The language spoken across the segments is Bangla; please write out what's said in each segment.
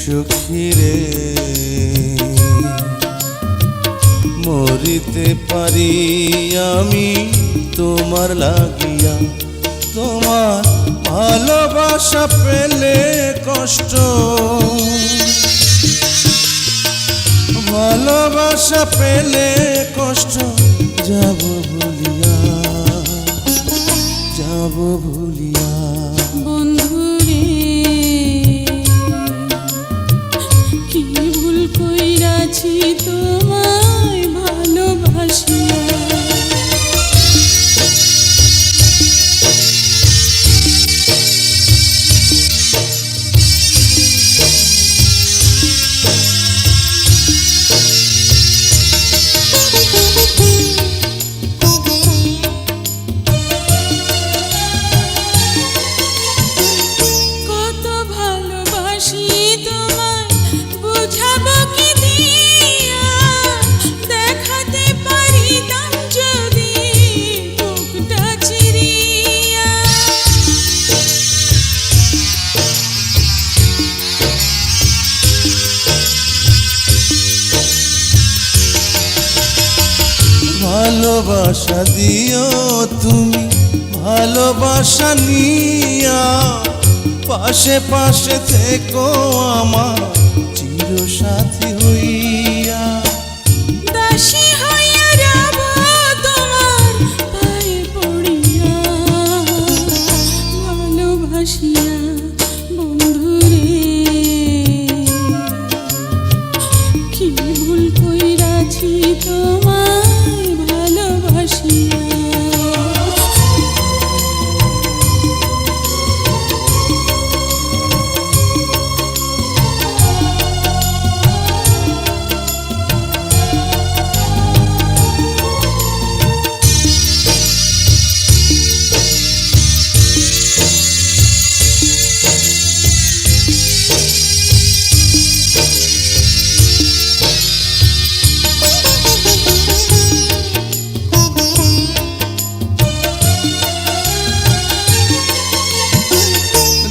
সুখীরে মরিতে পারি আমি তোমার লাগিয়া। তোমার ভালোবাসা পেলে কষ্ট, ভালোবাসা পেলে কষ্ট যাব ভুলিয়া, যাব ভুলিয়া। বন্ধুরে কি ভুল কইরাছি তোমায় ভালোবাসিয়া। ভালোবাসা দিও তুমি, ভালোবাসা নিয়া পাশে পাশে থেকো আমার চিরসাথী হইয়া। দাসী হইয়া রব তোমার পায়ে পড়িয়া, ভালোবাসিয়া। বন্ধুরে কি ভুল কইরাছি তোমায় ভালোবাসিয়া।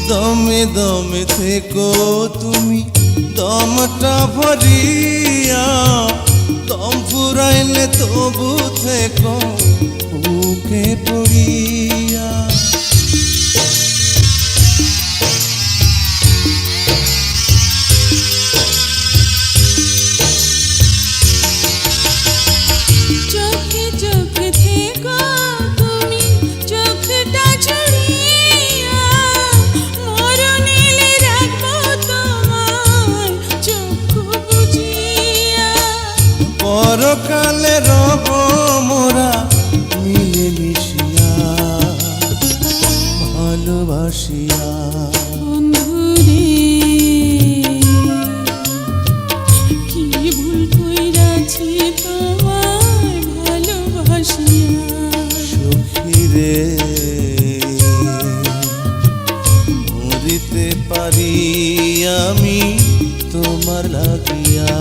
দমে দমে থেকো তুমি, দমটা ভরিয়া। দম ফুরাইলে তবু থেকো বুকে পড়িয়া। চোখে চোখে থেকো তুমি, চোখটা ছড়িয়া। মরণেলে রাখবো তোমায় চক্ষু বুজিয়া। পরকালে রব মোরা মিলে মিশিয়া, ভালোবাসিয়া। বন্ধুরে কি ভুল কইরাছি তোমায় ভালোবাসিয়া। সুখীরে মরিতে পারি আমি তোমার লাগিয়া।